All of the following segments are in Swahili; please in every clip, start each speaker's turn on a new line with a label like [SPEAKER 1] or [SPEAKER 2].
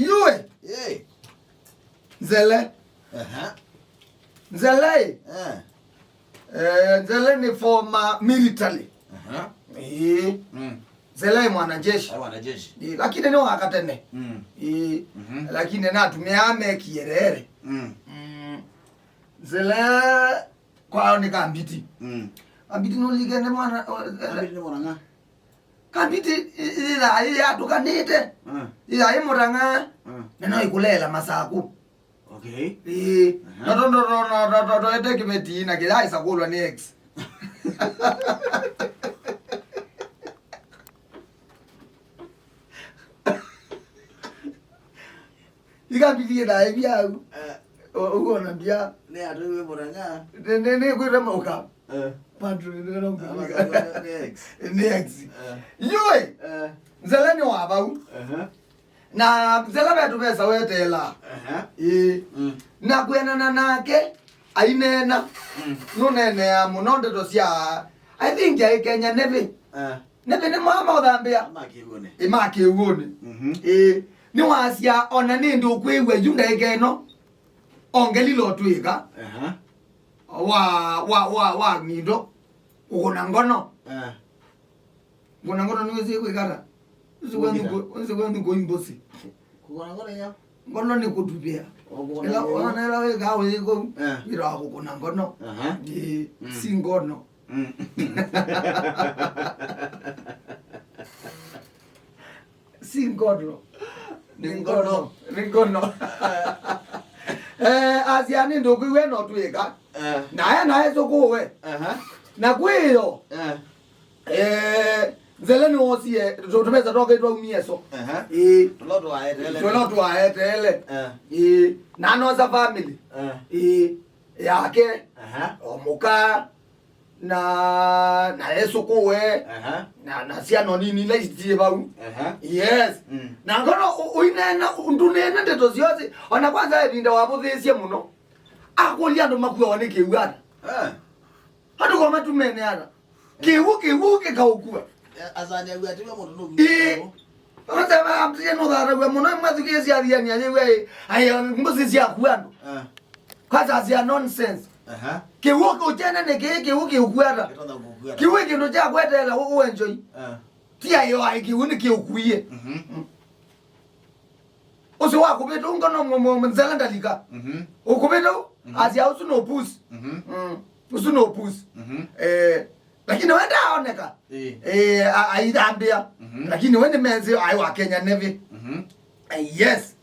[SPEAKER 1] Yue. Nzele. Nzele. Nzele ni former military. Nzele mwanajeshi.
[SPEAKER 2] Mwanajeshi.
[SPEAKER 1] Lakini ni wakatene. Lakini na tumeame kierere. Nzele kwa ni kambiti. Kambiti no ligende mwana.
[SPEAKER 2] Kambiti ni mwana.
[SPEAKER 1] Kambiti ila ya tukanite. Ila imuranga. Neno ikulela masaku.
[SPEAKER 2] Okay.
[SPEAKER 1] No, ete kiveti na kila isakulwa ni X. Ikambiti na ebia uko na bia
[SPEAKER 2] ne atuwe moranga
[SPEAKER 1] ne kwira moka pantru ne no X yoi nzeleni wabau na zela betu besa wetela na kwenana nake ainena nunene ya munonde dosia I think ya Kenya neve neve ni mama odambia make uone ni wasia ona ni ndu kwewe yunda egeno ongeli lotwika wa mindo ukona ngono ngona ngono niwezi kwikara Usikwenda kuimbosi.
[SPEAKER 2] Kukona ngono ya?
[SPEAKER 1] Ngono ni kutupia. Ila wana wewe gawe iko ila kukona ngono. Si ngono. Si ngono. Ni ngono. Athiani ndokuwe no tweka. Naye sokuwe. Na kwiyo. Nzele ni osie tumeza toka itwa umieso tuloto aetele nano za family yake omuka na Yesu kuwe na siano nini lejitie bau yes na ngono uinena undunena ndeto ziozi ona kwanza ebinda wabuthesie muno akulia ndo makuwa waneke uana hado kwa matumene ana kiwuke kaukua
[SPEAKER 2] azanya wati wa moto no
[SPEAKER 1] Onza amtie no dara we mono mwazuke sia Athiani ayewe ayo mbuzi sia kuando kwaza sia nonsense kiwuke ujene ne kiwuke ukuara kiwuke ndo ja kwetela wo enjoy tia yo ai kiwuni kiukuie Ose wa kubeta ungono mzela ndalika ukubeto asia usuno pusi usuno pusi lakini wenda aoneka aidambia lakini wende menzi aiwa Kenya navy yes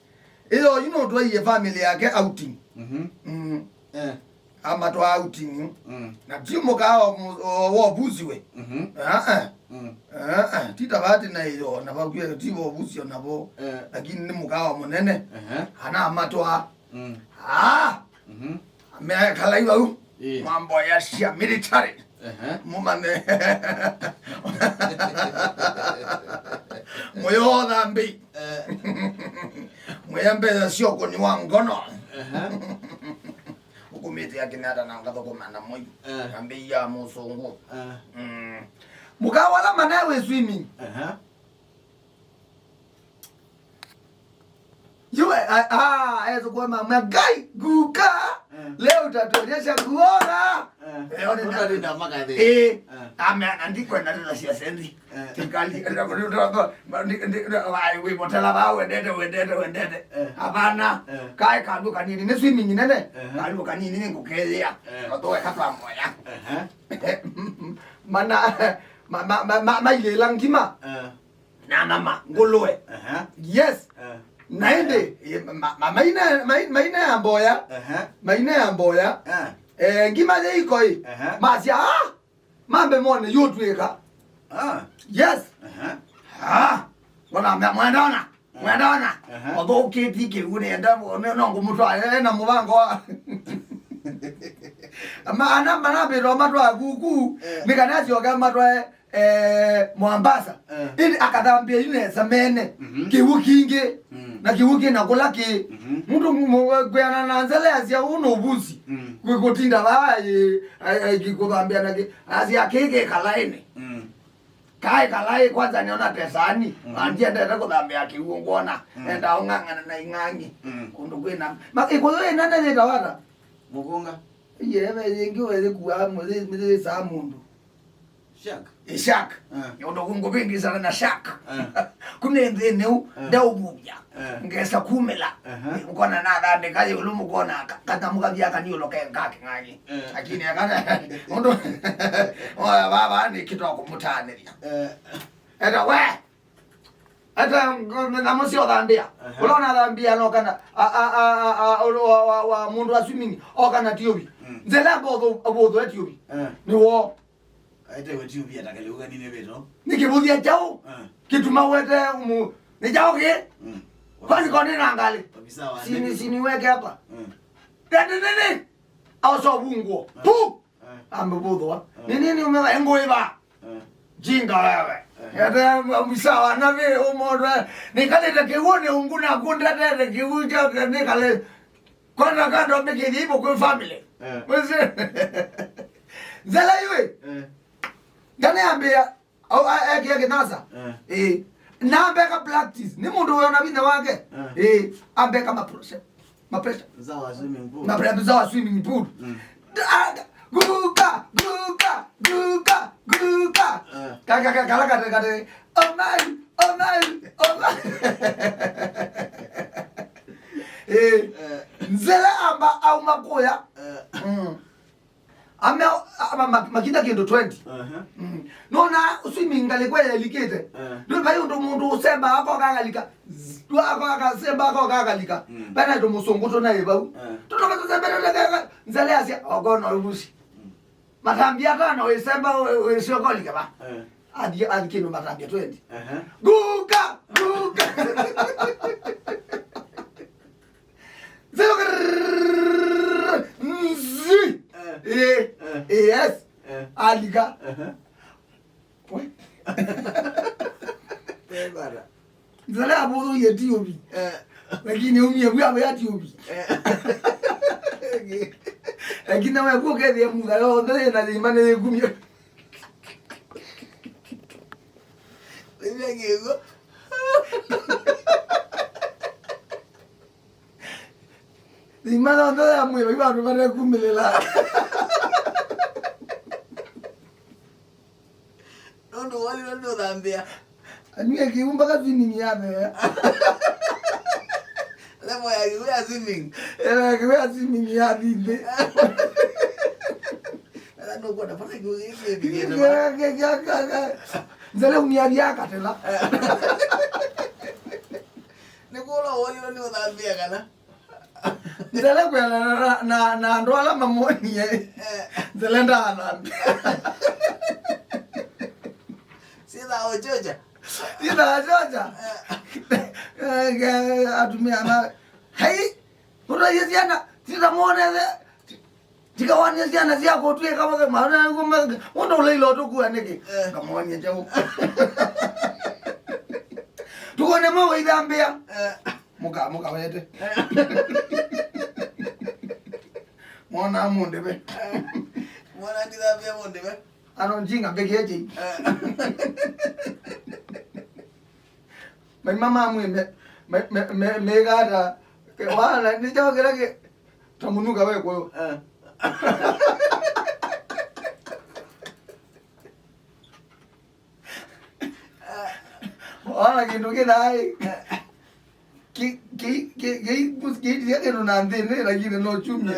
[SPEAKER 1] ilo you know do ye family yake outing ama to outing na timo ka wo buziwe tita bati na iyo na bakuye timo buzi onabo lakini ni mukawa munene ana amatwa me kala iwa mambo ya shia military mumane moyo dhambi moyambe sio koni wangono ukumiti yake nada na ngado komana moyo ambe ya musongo mukawala manawe swimming Yue ezo kwa mama gai guka leo utatuonyesha kuona
[SPEAKER 2] leo ndio makadhi
[SPEAKER 1] andiko na ndio sia sendi tikali ndio we botela ba wendete hapana kai kandu kanini ni swimming nene kandu kanini ni ngukezea atoe katwa moya mana ile langima na mama ngoloe yes naende maina ya mboya maina ya mboya ngima ze ikoi masia mambe mone yotweka yes wana mwendana odo ketike une enda no ngumutwa na mubango ana manabe ro matwa gugu mikanazi oga matwa Mombasa ili akadambia yule samene kiwukinge na kiwuki na kulaki mtu mwana nanzele asia uno buzi kukutinda baye kikudambia na asia keke kalaini kai kalai kwanza niona pesani andia ndeta kuthambia kiungona enda ungangana na ingangi kundu kwina ikoyo nanda ni tawara
[SPEAKER 2] mukunga
[SPEAKER 1] yeve yengi weze kuwa mwe sa mundu shaka yondo kungo bingi sana na shaka kunende neu daububya ngesa kumela ukona na dande kaje ulumu kona katamuka byaka niyo loke ngaki ngani lakini akana ondo oya baba ni kitu akumutane eta we eta namusio dambia ulona dambia no kana wa mundu aswimini okana tiobi nzela bodo tiobi ni wo
[SPEAKER 2] aite wetu bia takaliuga nini beto
[SPEAKER 1] nikibudia jao kituma wete ni jao ke kwani koni nangali
[SPEAKER 2] kabisa wa
[SPEAKER 1] sini weke hapa nene au so bungo pu ambodo nini umewa ngoiba jinga wewe yata misawa na vile umoda nikaleta kione unguna kunda tete kiuja nikale kwanza kando mekidi ipo kwa family wewe zala iwe Gane ambia au ake nasa na practice ni mundu wona bina wake ambeka mapresha
[SPEAKER 2] zawa swimming pool
[SPEAKER 1] zawa swimming pool guga kala oh my nzela amba au makoya makinda kendo 20 nona swimming ngalekwe yalikete ndo bayo ndo mundu usemba ako kagalika ndo ako akasemba ako kagalika bana ndo musongoto naye bau ndo bazosembera nzale asia ogono ubushi matambia kana wesemba wesiokolika ba adi kino matambia 20 guka yes aliga point
[SPEAKER 2] bana
[SPEAKER 1] zale abudu yetiobi lakini umie bwa yatiobi lakini wewe kuke dia muda yo ndele na imane kumia
[SPEAKER 2] ngego
[SPEAKER 1] imana ndo ya mwe iba ndo bana kumilela
[SPEAKER 2] ndo wali ndo dambia
[SPEAKER 1] aniye kiumba kazini nyabe
[SPEAKER 2] lemo ya kiwa swimming
[SPEAKER 1] kiwa swimming ya binde
[SPEAKER 2] ndo kwa nafanya kiwe
[SPEAKER 1] zale uniadia katela
[SPEAKER 2] nikola wali ndo dambia kana
[SPEAKER 1] zale kwa na ndo ala mamoni zale ndana Sida ojoja. Atumia na hai kuna yesiana sida muone tikawani yesiana sia ko tuye kama maana ngoma ndo uleilo to ku aneke kama wani njao tukone mo idambia muka wete mwana munde be
[SPEAKER 2] mwana ndidambia munde be
[SPEAKER 1] anonjinga begeje mama mwembe me gada wala ni jawa gerage tamunuka wewe kwa hiyo wala kitu kidai ki buskiti yake ndo nandene lakini no chumye